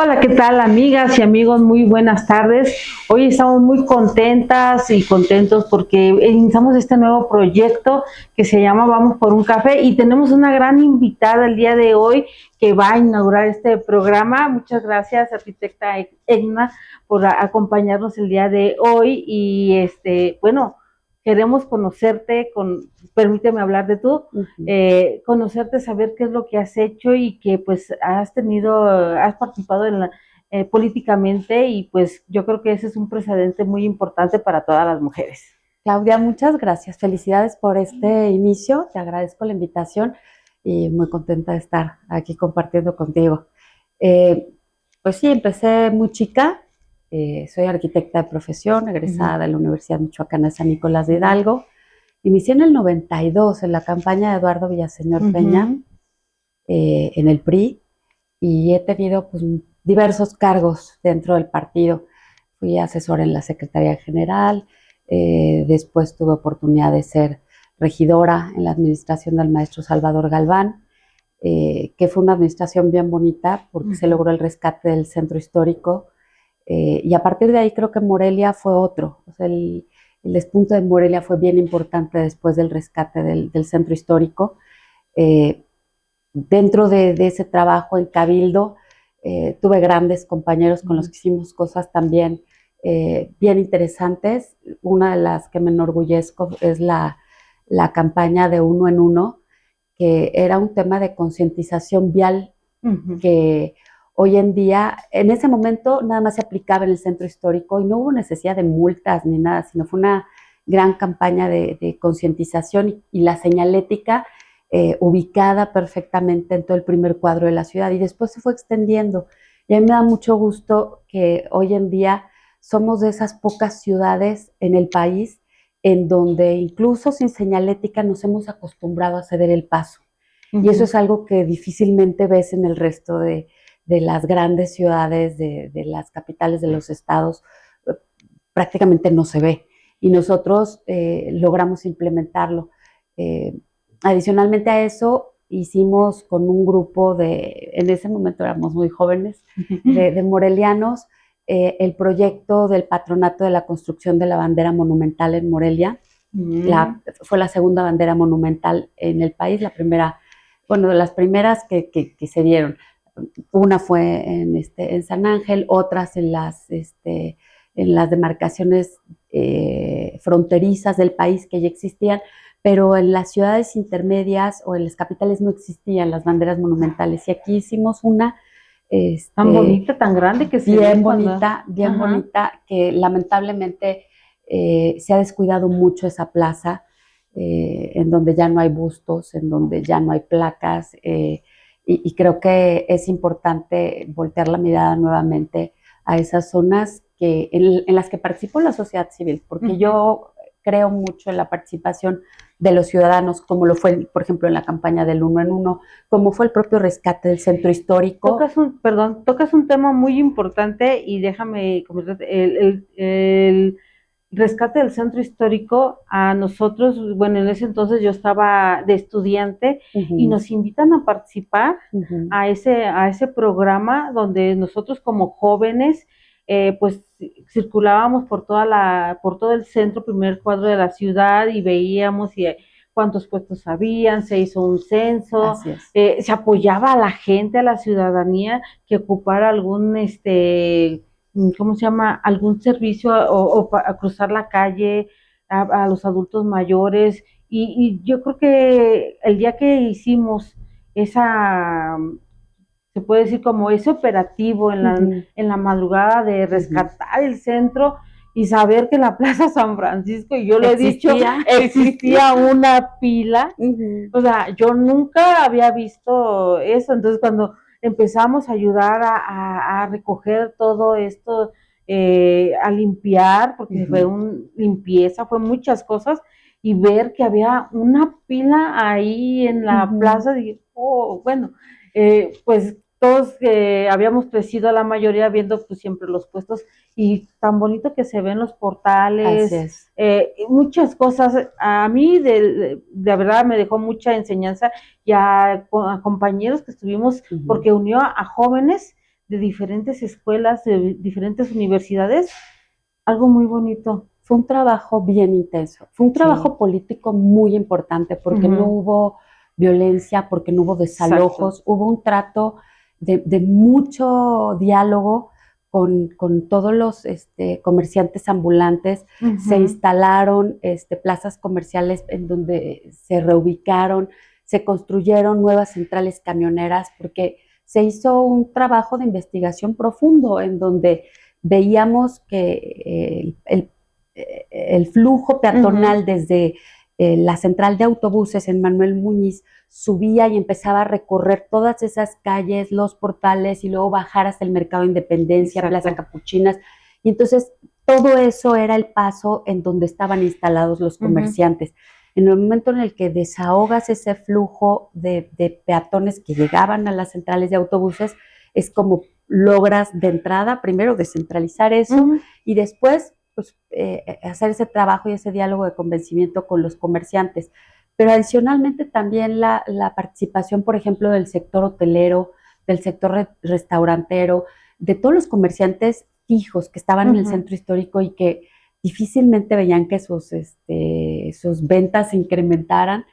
Hola, ¿qué tal, amigas y amigos? Muy buenas tardes. Hoy estamos muy contentas y contentos porque iniciamos este nuevo proyecto que se llama Vamos por un café y tenemos una gran invitada el día de hoy que va a inaugurar este programa. Muchas gracias, arquitecta Egna, por acompañarnos el día de hoy y bueno, queremos conocerte, permíteme hablar de tú, conocerte, saber qué es lo que has hecho y que pues has participado políticamente y pues yo creo que ese es un precedente muy importante para todas las mujeres. Claudia, muchas gracias. Felicidades por este inicio. Te agradezco la invitación y muy contenta de estar aquí compartiendo contigo. Eh, pues sí, empecé muy chica. Soy arquitecta de profesión, egresada de la Universidad Michoacana de San Nicolás de Hidalgo. Inicié en el 92 en la campaña de Eduardo Villaseñor Peña, en el PRI, y he tenido pues, diversos cargos dentro del partido. Fui asesora en la Secretaría General, después tuve oportunidad de ser regidora en la administración del maestro Salvador Galván, que fue una administración bien bonita porque se logró el rescate del centro histórico, y a partir de ahí creo que Morelia fue otro. O sea, el despunte de Morelia fue bien importante después del rescate del centro histórico. Dentro de ese trabajo en Cabildo, tuve grandes compañeros con los que hicimos cosas también bien interesantes. Una de las que me enorgullezco es la campaña de Uno en Uno, que era un tema de concientización vial que hoy en día, en ese momento nada más se aplicaba en el centro histórico y no hubo necesidad de multas ni nada, sino fue una gran campaña de concientización y la señalética ubicada perfectamente en todo el primer cuadro de la ciudad y después se fue extendiendo. Y a mí me da mucho gusto que hoy en día somos de esas pocas ciudades en el país en donde incluso sin señalética nos hemos acostumbrado a ceder el paso. Y eso es algo que difícilmente ves en el resto de las grandes ciudades, de las capitales de los estados, prácticamente no se ve. Y nosotros logramos implementarlo. Adicionalmente a eso, hicimos con un grupo en ese momento éramos muy jóvenes, de morelianos, el proyecto del patronato de la construcción de la bandera monumental en Morelia. Fue la segunda bandera monumental en el país, la primera, bueno, de las primeras que se dieron. Una fue en San Ángel, otras en las demarcaciones fronterizas del país que ya existían, pero en las ciudades intermedias o en las capitales no existían las banderas monumentales. Y aquí hicimos una tan bonita, tan grande que bien bonita, bien bonita, que lamentablemente se ha descuidado mucho esa plaza, en donde ya no hay bustos, en donde ya no hay placas, y creo que es importante voltear la mirada nuevamente a esas zonas en las que participó la sociedad civil, porque yo creo mucho en la participación de los ciudadanos, como lo fue, por ejemplo, en la campaña del Uno en Uno, como fue el propio rescate del centro histórico. Tocas un tema muy importante y déjame comentar, el rescate del centro histórico, a nosotros, bueno, en ese entonces yo estaba de estudiante y nos invitan a participar a ese programa donde nosotros como jóvenes pues circulábamos por todo el centro, primer cuadro de la ciudad y veíamos cuántos puestos habían, se hizo un censo, se apoyaba a la gente, a la ciudadanía que ocupara algún ¿cómo se llama? Algún servicio o a cruzar la calle a los adultos mayores y yo creo que el día que hicimos se puede decir como ese operativo en la madrugada de rescatar el centro y saber que en la Plaza San Francisco, y yo lo he dicho, existía una pila, o sea, yo nunca había visto eso, entonces cuando empezamos a ayudar a recoger todo esto, a limpiar, porque fue limpieza, fue muchas cosas, y ver que había una pila ahí en la plaza, dije, oh, bueno, pues todos habíamos crecido la mayoría viendo pues siempre los puestos y tan bonito que se ven los portales, muchas cosas. A mí de verdad me dejó mucha enseñanza y a compañeros que estuvimos, porque unió a jóvenes de diferentes escuelas, de diferentes universidades, algo muy bonito. Fue un trabajo bien intenso, fue un trabajo político muy importante porque no hubo violencia, porque no hubo desalojos, hubo un trato de mucho diálogo con todos los comerciantes ambulantes. Se instalaron plazas comerciales en donde se reubicaron, se construyeron nuevas centrales camioneras, porque se hizo un trabajo de investigación profundo en donde veíamos que el flujo peatonal desde la central de autobuses en Manuel Muñiz subía y empezaba a recorrer todas esas calles, los portales, y luego bajar hasta el Mercado de Independencia, Plaza Capuchinas. Y entonces todo eso era el paso en donde estaban instalados los comerciantes. En el momento en el que desahogas ese flujo de peatones que llegaban a las centrales de autobuses, es como logras de entrada primero descentralizar eso y después pues, hacer ese trabajo y ese diálogo de convencimiento con los comerciantes. Pero adicionalmente también la participación, por ejemplo, del sector hotelero, del sector restaurantero, de todos los comerciantes fijos que estaban en el centro histórico y que difícilmente veían que sus ventas se incrementaran,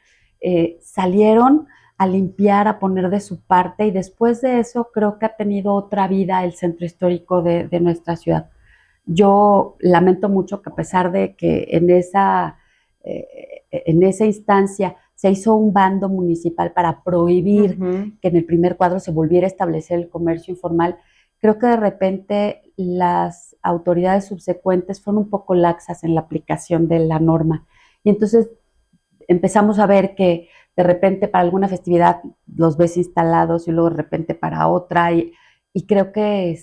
salieron a limpiar, a poner de su parte, y después de eso creo que ha tenido otra vida el centro histórico de nuestra ciudad. Yo lamento mucho que a pesar de que en esa instancia se hizo un bando municipal para prohibir que en el primer cuadro se volviera a establecer el comercio informal, creo que de repente las autoridades subsecuentes fueron un poco laxas en la aplicación de la norma. Y entonces empezamos a ver que de repente para alguna festividad los ves instalados y luego de repente para otra. Y creo que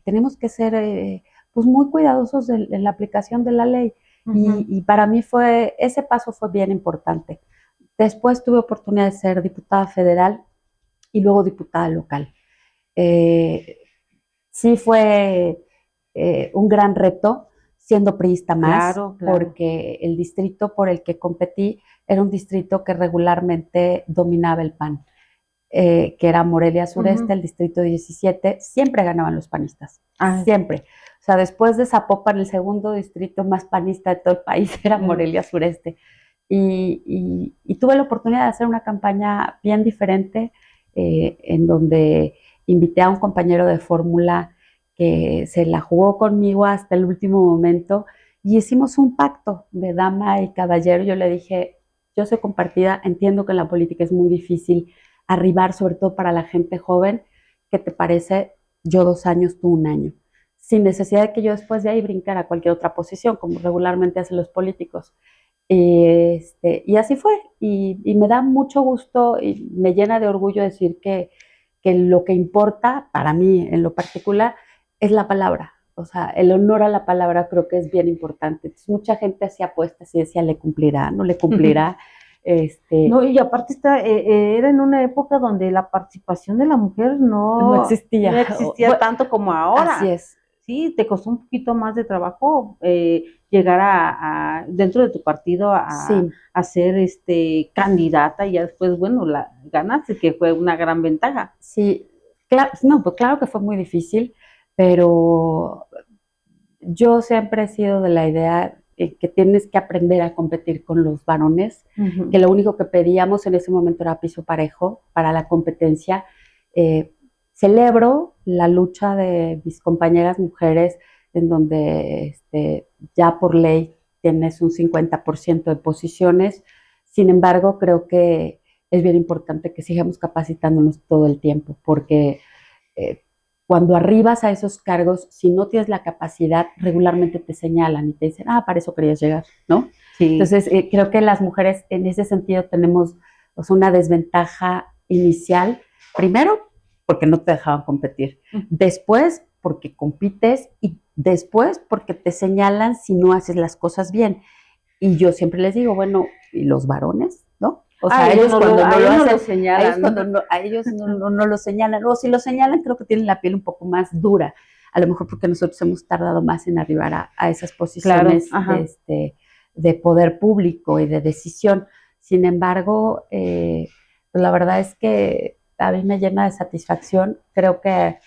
tenemos que ser pues muy cuidadosos en la aplicación de la ley. Y para mí ese paso fue bien importante. Después tuve oportunidad de ser diputada federal y luego diputada local. Sí fue un gran reto, siendo priista más, claro. Porque el distrito por el que competí era un distrito que regularmente dominaba el PAN, que era Morelia Sureste, el distrito 17, siempre ganaban los panistas, siempre. O sea, después de Zapopan, el segundo distrito más panista de todo el país era Morelia Sureste. Y tuve la oportunidad de hacer una campaña bien diferente, en donde invité a un compañero de fórmula que se la jugó conmigo hasta el último momento y hicimos un pacto de dama y caballero. Yo le dije, yo soy compartida, entiendo que en la política es muy difícil arribar, sobre todo para la gente joven. ¿Qué te parece? Yo 2 años, tú 1 año. Sin necesidad de que yo después de ahí brincara a cualquier otra posición, como regularmente hacen los políticos. Y así fue. Y me da mucho gusto y me llena de orgullo decir que lo que importa para mí en lo particular es la palabra. O sea, el honor a la palabra creo que es bien importante. Entonces, mucha gente hacía apuestas y decía, ¿le cumplirá? ¿No le cumplirá? No, y aparte era en una época donde la participación de la mujer no existía tanto como ahora. Así es. Sí, te costó un poquito más de trabajo llegar a dentro de tu partido a ser candidata, y ya después, bueno, la ganaste, que fue una gran ventaja. Sí, claro, no, pues claro que fue muy difícil, pero yo siempre he sido de la idea que tienes que aprender a competir con los varones, que lo único que pedíamos en ese momento era piso parejo para la competencia. Celebro la lucha de mis compañeras mujeres, en donde ya por ley tienes un 50% de posiciones. Sin embargo, creo que es bien importante que sigamos capacitándonos todo el tiempo, porque cuando arribas a esos cargos, si no tienes la capacidad, regularmente te señalan y te dicen, para eso querías llegar, ¿no? Sí. Entonces, creo que las mujeres en ese sentido tenemos una desventaja inicial. Primero, porque no te dejaban competir. Después, porque compites, y después, porque te señalan si no haces las cosas bien. Y yo siempre les digo, bueno, ¿y los varones, no? O sea, ellos cuando no lo señalan, a ellos no lo señalan. O si lo señalan, creo que tienen la piel un poco más dura. A lo mejor porque nosotros hemos tardado más en arribar a esas posiciones, claro, de poder público y de decisión. Sin embargo, pues la verdad es que a mí me llena de satisfacción. Creo que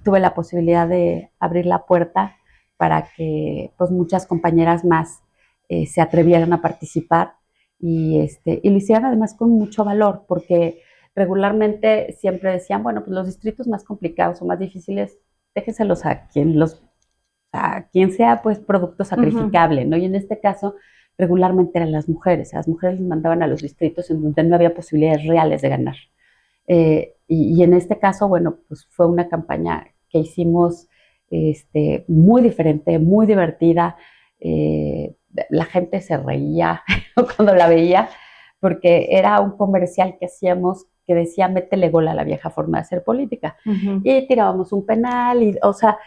tuve la posibilidad de abrir la puerta para que pues muchas compañeras más se atrevieran a participar y lo hicieran además con mucho valor, porque regularmente siempre decían, bueno, pues los distritos más complicados o más difíciles, déjenselos a quien sea pues producto sacrificable, ¿no? Y en este caso regularmente eran las mujeres les mandaban a los distritos en donde no había posibilidades reales de ganar. Y en este caso, bueno, pues fue una campaña que hicimos muy diferente, muy divertida. La gente se reía cuando la veía, porque era un comercial que hacíamos que decía, métele gol a la vieja forma de hacer política. Y tirábamos un penal, o sea,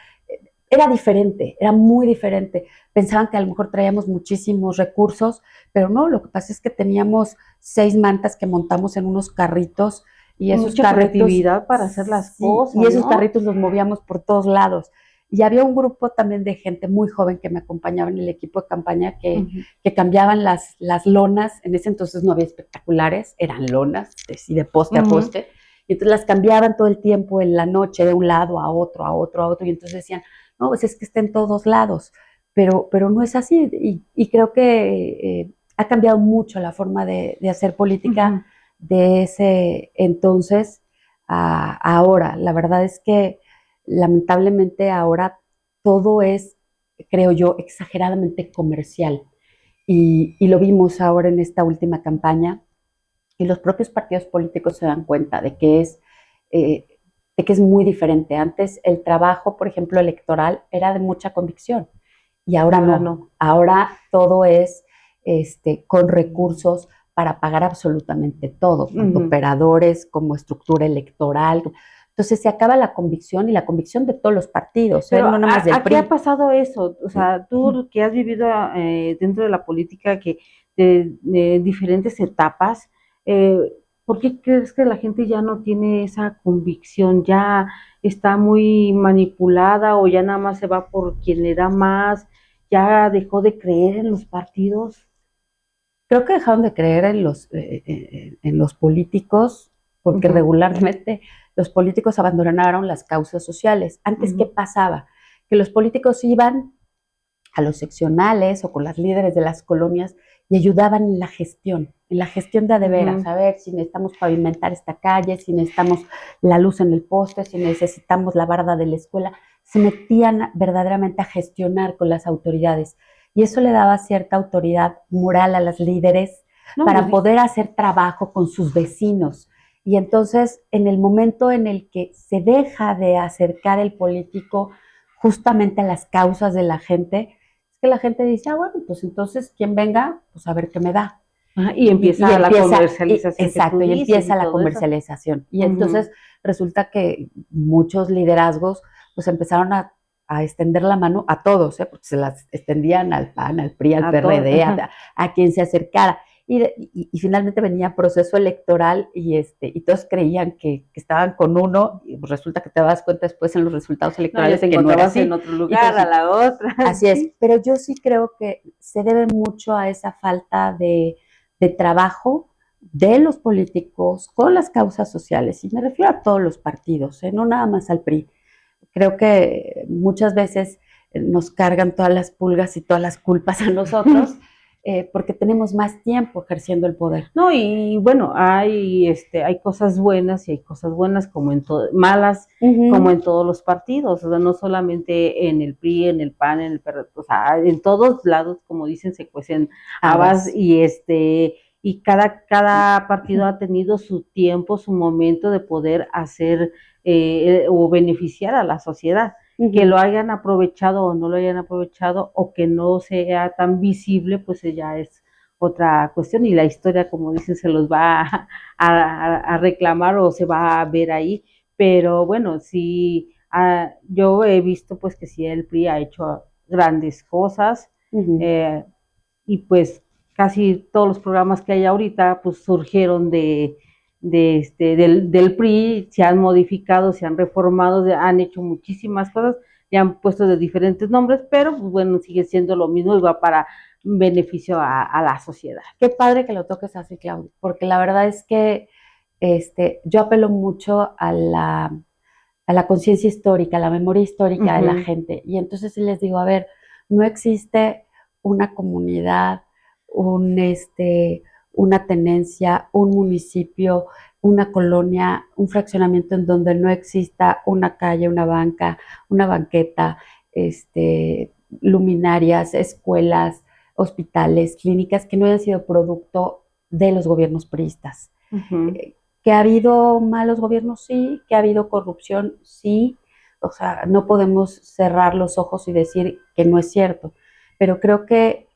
era diferente, era muy diferente. Pensaban que a lo mejor traíamos muchísimos recursos, pero no, lo que pasa es que teníamos 6 mantas que montamos en unos carritos y esos Mucha carritos, creatividad para hacer las cosas, y esos ¿no? carritos los movíamos por todos lados. Y había un grupo también de gente muy joven que me acompañaba en el equipo de campaña que cambiaban las lonas. En ese entonces no había espectaculares, eran lonas, y de poste a poste. Y entonces las cambiaban todo el tiempo en la noche de un lado a otro, a otro, a otro. Y entonces decían, no, pues es que está en todos lados. Pero no es así. Y creo que ha cambiado mucho la forma de hacer política de ese entonces a ahora. La verdad es que lamentablemente ahora todo es, creo yo, exageradamente comercial. Y lo vimos ahora en esta última campaña, y los propios partidos políticos se dan cuenta eh, de que es muy diferente. Antes el trabajo, por ejemplo, electoral era de mucha convicción y ahora no. Ahora todo es con recursos para pagar absolutamente todo, tanto operadores como estructura electoral. Entonces se acaba la convicción y la convicción de todos los partidos, Pero no nada más del ¿a PRI. qué ha pasado eso? O sea, tú que has vivido dentro de la política, que de diferentes etapas, eh, ¿por qué crees que la gente ya no tiene esa convicción? ¿Ya está muy manipulada o ya nada más se va por quien le da más? ¿Ya dejó de creer en los partidos? Creo que dejaron de creer en los políticos porque regularmente los políticos abandonaron las causas sociales. Antes, ¿qué pasaba? Que los políticos iban a los seccionales o con las líderes de las colonias y ayudaban en la gestión de veras, a ver si necesitamos pavimentar esta calle, si necesitamos la luz en el poste, si necesitamos la barda de la escuela. Se metían verdaderamente a gestionar con las autoridades y eso le daba cierta autoridad moral a las líderes para poder hacer trabajo con sus vecinos. Y entonces, en el momento en el que se deja de acercar el político justamente a las causas de la gente, es que la gente dice, bueno, pues entonces quien venga, pues a ver qué me da. Y empieza la comercialización. Exacto, y empieza la comercialización. Y entonces resulta que muchos liderazgos pues empezaron a extender la mano a todos, porque se las extendían al PAN, al PRI, al PRD, a quien se acercara. Y finalmente venía proceso electoral y todos creían que estaban con uno, y resulta que te das cuenta después en los resultados electorales que no era así. En otro lugar, a la otra. Así es, pero yo sí creo que se debe mucho a esa falta de trabajo de los políticos con las causas sociales, y me refiero a todos los partidos, no nada más al PRI. Creo que muchas veces nos cargan todas las pulgas y todas las culpas a nosotros porque tenemos más tiempo ejerciendo el poder. No, y bueno, hay cosas buenas y hay cosas buenas como en malas, como en todos los partidos, o sea, no solamente en el PRI, en el PAN, en el PRD, o sea, en todos lados, como dicen, se cuecen habas y cada partido ha tenido su tiempo, su momento de poder hacer o beneficiar a la sociedad. Que lo hayan aprovechado o no lo hayan aprovechado, o que no sea tan visible, pues ya es otra cuestión, y la historia, como dicen, se los va a reclamar o se va a ver ahí. Pero bueno, sí, yo he visto pues que sí, el PRI ha hecho grandes cosas, y pues casi todos los programas que hay ahorita pues surgieron del PRI, se han modificado, se han reformado, han hecho muchísimas cosas, le han puesto de diferentes nombres, pero pues bueno, sigue siendo lo mismo y va para beneficio a la sociedad. Qué padre que lo toques así, Claudia, porque la verdad es que yo apelo mucho a a la conciencia histórica, a la memoria histórica de la gente. Y entonces les digo, a ver, no existe una comunidad, un, una tenencia, un municipio, una colonia, un fraccionamiento en donde no exista una calle, una banca, una banqueta, luminarias, escuelas, hospitales, clínicas que no hayan sido producto de los gobiernos priistas. Que ha habido malos gobiernos, sí, que ha habido corrupción, sí. O sea, no podemos cerrar los ojos y decir que no es cierto. Pero creo que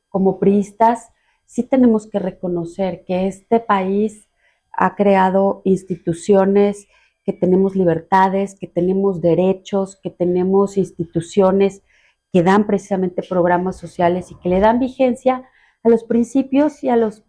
como priistas sí tenemos que reconocer que este país ha creado instituciones, que tenemos libertades, que tenemos derechos, que tenemos instituciones que dan precisamente programas sociales y que le dan vigencia a los principios y a los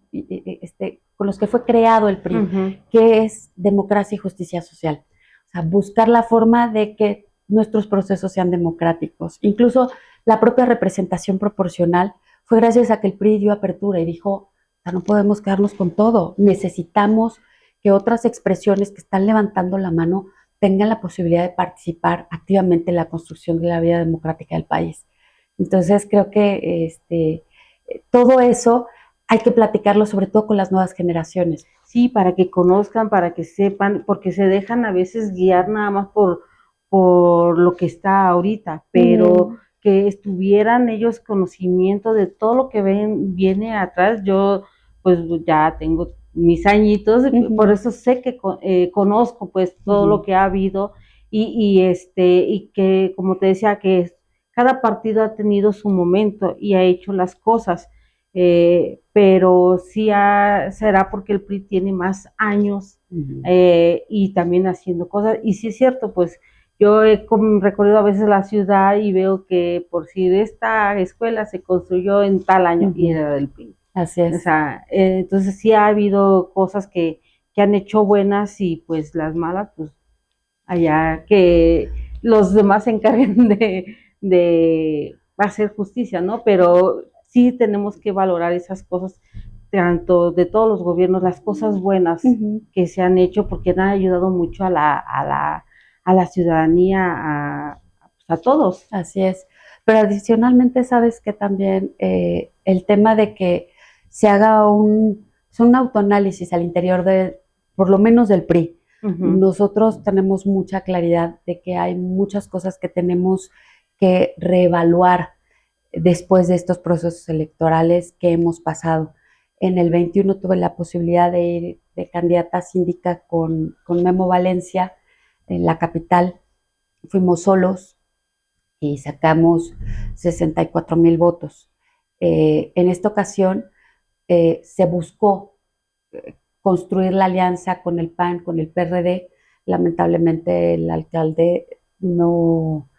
con los que fue creado el PRI, que es democracia y justicia social. O sea, buscar la forma de que nuestros procesos sean democráticos. Incluso la propia representación proporcional fue gracias a que el PRI dio apertura y dijo, no podemos quedarnos con todo, necesitamos que otras expresiones que están levantando la mano tengan la posibilidad de participar activamente en la construcción de la vida democrática del país. Entonces creo que todo eso hay que platicarlo sobre todo con las nuevas generaciones. Sí, para que conozcan, para que sepan, porque se dejan a veces guiar nada más por lo que está ahorita, pero que estuvieran ellos conocimiento de todo lo que viene atrás. Yo pues ya tengo mis añitos, por eso sé que conozco pues todo lo que ha habido y que como te decía que cada partido ha tenido su momento y ha hecho las cosas. Pero sí será porque el PRI tiene más años y también haciendo cosas. Y sí es cierto, pues yo he recorrido a veces la ciudad y veo que por si esta escuela se construyó en tal año y era del PRI. Así es. O sea, entonces sí ha habido cosas que han hecho buenas y pues las malas, pues allá que los demás se encarguen de hacer justicia, ¿no? Pero sí tenemos que valorar esas cosas, tanto de todos los gobiernos, las cosas buenas que se han hecho, porque han ayudado mucho a la ciudadanía, a todos. Así es. Pero adicionalmente, sabes que también el tema de que se haga un autoanálisis al interior de, por lo menos del PRI. Nosotros tenemos mucha claridad de que hay muchas cosas que tenemos que reevaluar después de estos procesos electorales que hemos pasado. En el 21 tuve la posibilidad de ir de candidata síndica con Memo Valencia en la capital. Fuimos solos y sacamos 64,000 votos. En esta ocasión se buscó construir la alianza con el PAN, con el PRD. Lamentablemente el alcalde no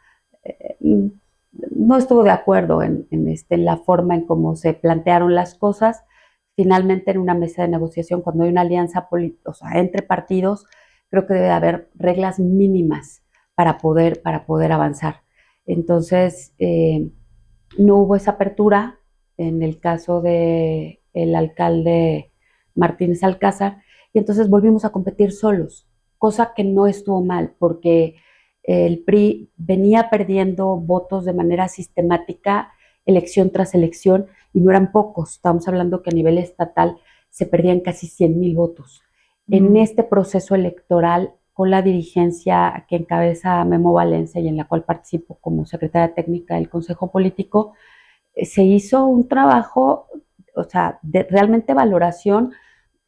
estuvo de acuerdo en la forma en cómo se plantearon las cosas. Finalmente, en una mesa de negociación, cuando hay una alianza entre partidos, creo que debe haber reglas mínimas para poder avanzar. Entonces, no hubo esa apertura en el caso del alcalde Martínez Alcázar, y entonces volvimos a competir solos, cosa que no estuvo mal, porque el PRI venía perdiendo votos de manera sistemática, elección tras elección, y no eran pocos. Estamos hablando que a nivel estatal se perdían casi 100,000 votos. En este proceso electoral, con la dirigencia que encabeza Memo Valencia y en la cual participo como secretaria técnica del Consejo Político, se hizo un trabajo, de realmente valoración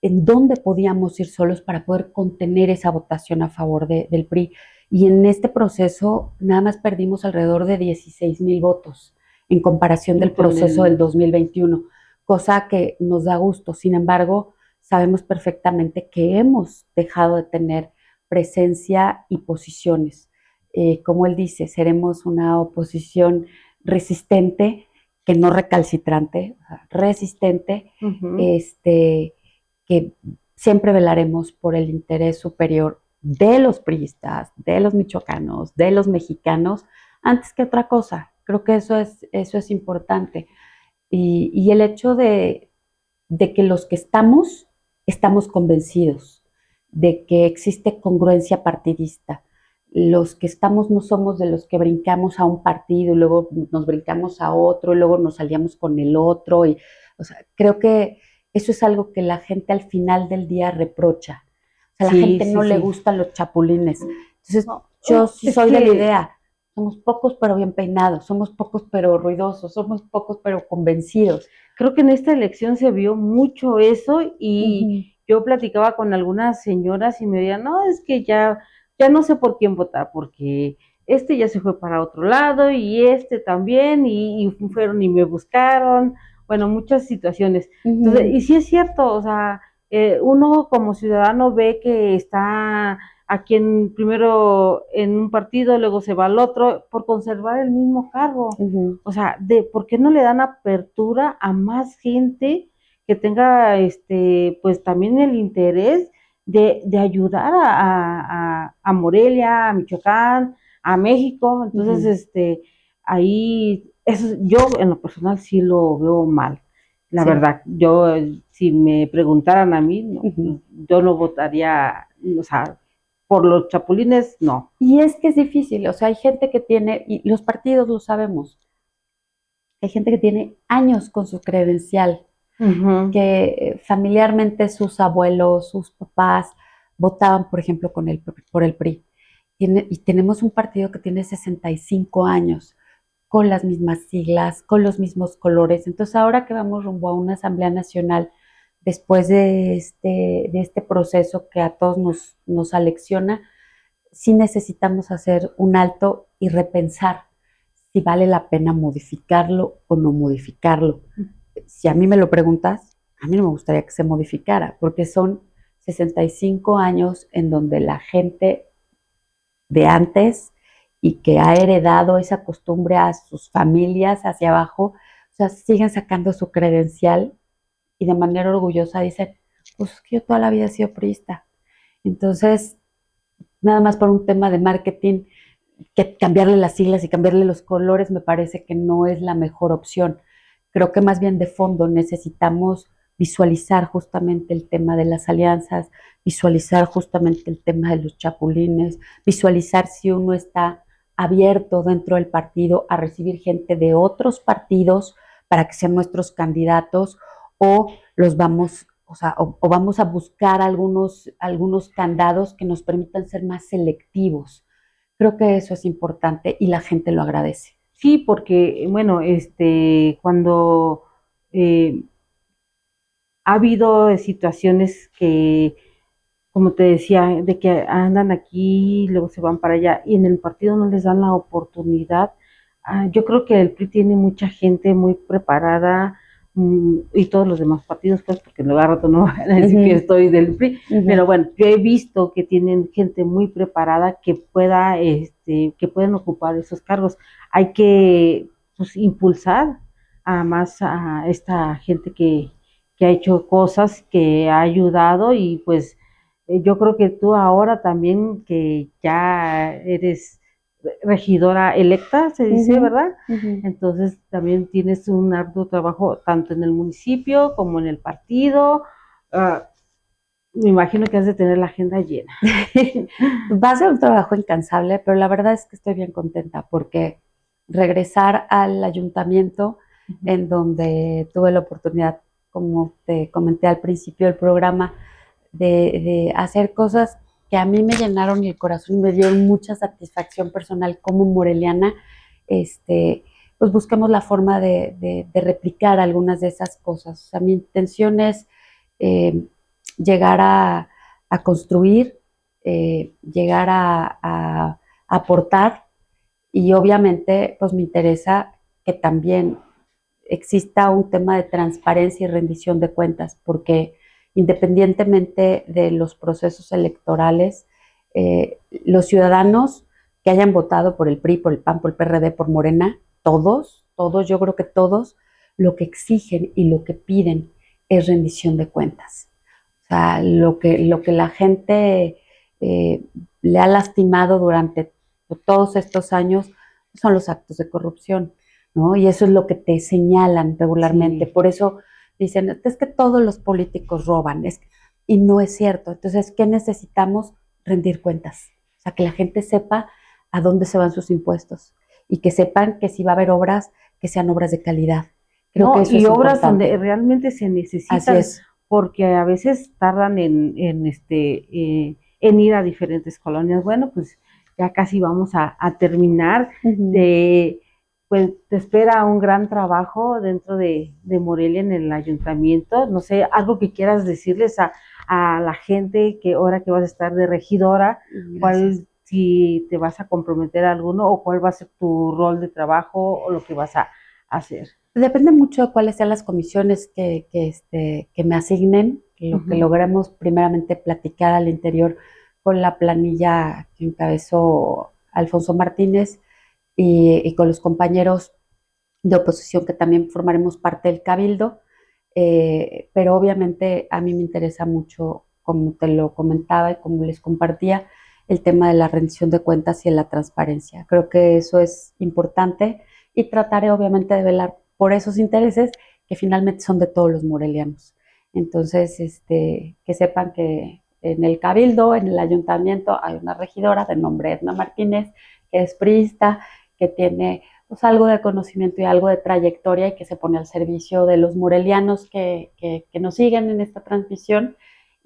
en dónde podíamos ir solos para poder contener esa votación a favor del PRI. Y en este proceso nada más perdimos alrededor de 16,000 votos en comparación del proceso del 2021, cosa que nos da gusto. Sin embargo, sabemos perfectamente que hemos dejado de tener presencia y posiciones. Como él dice, seremos una oposición resistente, que no recalcitrante, resistente, que siempre velaremos por el interés superior de los priistas, de los michoacanos, de los mexicanos, antes que otra cosa. Creo que eso es importante. Y el hecho de que los que estamos convencidos de que existe congruencia partidista, los que estamos no somos de los que brincamos a un partido y luego nos brincamos a otro y luego nos salíamos con el otro. Y, o sea, creo que eso es algo que la gente al final del día reprocha. O sea, a la Sí, gente no sí, le sí. gustan los chapulines. Entonces, No, yo sí es soy de la que idea. Somos pocos pero bien peinados, somos pocos pero ruidosos, somos pocos pero convencidos. creo que en esta elección se vio mucho eso y Ujú, yo platicaba con algunas señoras y me decían, no, es que ya no sé por quién votar, porque este ya se fue para otro lado y este también y fueron y me buscaron, bueno, muchas situaciones. Entonces, ujú, y sí es cierto, o sea, uno como ciudadano ve que está a quien primero en un partido, luego se va al otro, por conservar el mismo cargo. ujú, O sea, ¿por qué no le dan apertura a más gente que tenga pues también el interés de ayudar a Morelia, a Michoacán, a México? Entonces, ujú. ahí, eso, yo en lo personal sí lo veo mal. La Sí. verdad, yo, si me preguntaran a mí, no, Ujú. yo no votaría, o sea, por los chapulines, no. Y es que es difícil, o sea, hay gente que tiene, y los partidos lo sabemos, hay gente que tiene años con su credencial, Ujú. que familiarmente sus abuelos, sus papás votaban, por ejemplo, por el PRI. Y tenemos un partido que tiene 65 años, con las mismas siglas, con los mismos colores. Entonces, ahora que vamos rumbo a una Asamblea Nacional, después de este proceso que a todos nos alecciona, sí necesitamos hacer un alto y repensar si vale la pena modificarlo o no modificarlo. Si a mí me lo preguntas, a mí no me gustaría que se modificara, porque son 65 años en donde la gente de antes y que ha heredado esa costumbre a sus familias hacia abajo, o sea, siguen sacando su credencial y de manera orgullosa dicen, pues que yo toda la vida he sido priista. Entonces, nada más por un tema de marketing, que cambiarle las siglas y cambiarle los colores me parece que no es la mejor opción. Creo que más bien de fondo necesitamos visualizar justamente el tema de las alianzas, visualizar justamente el tema de los chapulines, visualizar si uno está abierto dentro del partido a recibir gente de otros partidos para que sean nuestros candidatos o los vamos, o sea, o vamos a buscar algunos candados que nos permitan ser más selectivos. Creo que eso es importante y la gente lo agradece. Sí, porque, bueno, cuando eh, ha habido situaciones que, como te decía, de que andan aquí, luego se van para allá, y en el partido no les dan la oportunidad. Yo creo que el PRI tiene mucha gente muy preparada, y todos los demás partidos, pues, porque luego a rato no van a decir que Ujú, estoy del PRI, ujú. pero bueno, yo he visto que tienen gente muy preparada que pueda, que pueden ocupar esos cargos. Hay que, pues, impulsar a más a esta gente que ha hecho cosas, que ha ayudado y pues yo creo que tú ahora también que ya eres regidora electa, se dice, Ujú, ¿verdad? ujú. Entonces también tienes un arduo trabajo tanto en el municipio como en el partido. Uh, Me imagino que has de tener la agenda llena. Va a ser un trabajo incansable, pero la verdad es que estoy bien contenta porque regresar al ayuntamiento en donde tuve la oportunidad, como te comenté al principio del programa, de hacer cosas que a mí me llenaron el corazón y me dieron mucha satisfacción personal como moreliana, este, pues buscamos la forma de replicar algunas de esas cosas. O sea, mi intención es eh, llegar a construir, llegar a aportar y obviamente pues me interesa que también exista un tema de transparencia y rendición de cuentas, porque independientemente de los procesos electorales, los ciudadanos que hayan votado por el PRI, por el PAN, por el PRD, por Morena, todos, yo creo que todos, lo que exigen y lo que piden es rendición de cuentas. O sea, lo que la gente le ha lastimado durante todos estos años son los actos de corrupción, ¿no? Y eso es lo que te señalan regularmente. Sí, Por eso dicen, es que todos los políticos roban, y no es cierto. Entonces, ¿qué necesitamos? Rendir cuentas. O sea, que la gente sepa a dónde se van sus impuestos y que sepan que si va a haber obras, que sean obras de calidad. Creo que No, eso y es obras importante. donde realmente se Así necesitan, es. porque a veces tardan en ir a diferentes colonias. Bueno, pues ya casi vamos a terminar. Ujú. De, pues te espera un gran trabajo dentro de Morelia en el ayuntamiento. No sé, algo que quieras decirles a la gente que ahora que vas a estar de regidora, Gracias. cuál, si te vas a comprometer a alguno o cuál va a ser tu rol de trabajo o lo que vas a hacer. Depende mucho de cuáles sean las comisiones que me asignen, lo que Ujú. logremos primeramente platicar al interior con la planilla que encabezó Alfonso Martínez y con los compañeros de oposición que también formaremos parte del cabildo, pero obviamente a mí me interesa mucho, como te lo comentaba y como les compartía, el tema de la rendición de cuentas y de la transparencia. Creo que eso es importante y trataré obviamente de velar por esos intereses que finalmente son de todos los morelianos. Entonces, que sepan que en el cabildo, en el ayuntamiento, hay una regidora de nombre Edna Martínez, que es priista, que tiene pues algo de conocimiento y algo de trayectoria y que se pone al servicio de los morelianos que nos siguen en esta transmisión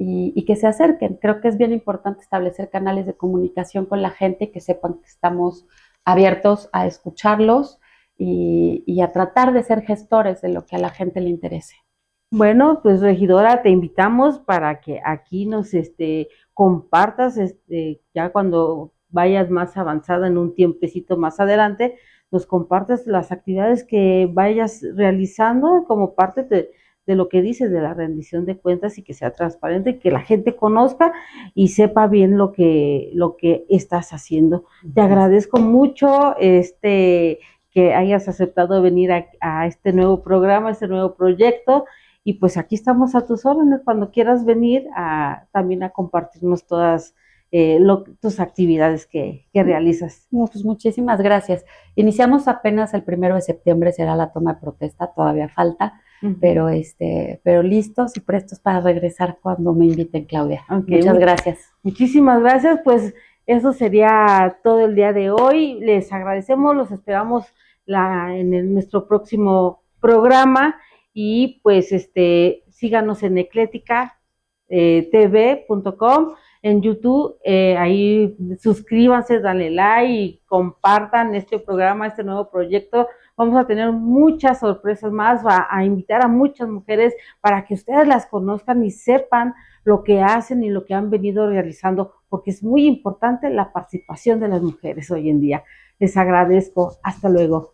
y que se acerquen. Creo que es bien importante establecer canales de comunicación con la gente y que sepan que estamos abiertos a escucharlos y a tratar de ser gestores de lo que a la gente le interese. Bueno, pues regidora, te invitamos para que aquí nos compartas, ya cuando vayas más avanzada en un tiempecito más adelante, nos compartas las actividades que vayas realizando como parte de lo que dices de la rendición de cuentas y que sea transparente, que la gente conozca y sepa bien lo que estás haciendo. Te agradezco mucho que hayas aceptado venir a este nuevo programa, a este nuevo proyecto. Y pues aquí estamos a tus órdenes cuando quieras venir también a compartirnos todas tus actividades que realizas. No, pues muchísimas gracias. Iniciamos apenas el 1 de septiembre, será la toma de protesta, todavía falta, Uh -huh. pero listos y prestos para regresar cuando me inviten, Claudia. Okay, Muchas gracias. muchísimas gracias. Pues eso sería todo el día de hoy. Les agradecemos, los esperamos nuestro próximo programa y pues síganos en eclética.tv.com en YouTube, ahí suscríbanse, danle like y compartan este programa, este nuevo proyecto. Vamos a tener muchas sorpresas más, a invitar a muchas mujeres para que ustedes las conozcan y sepan lo que hacen y lo que han venido realizando, porque es muy importante la participación de las mujeres hoy en día. Les agradezco. Hasta luego.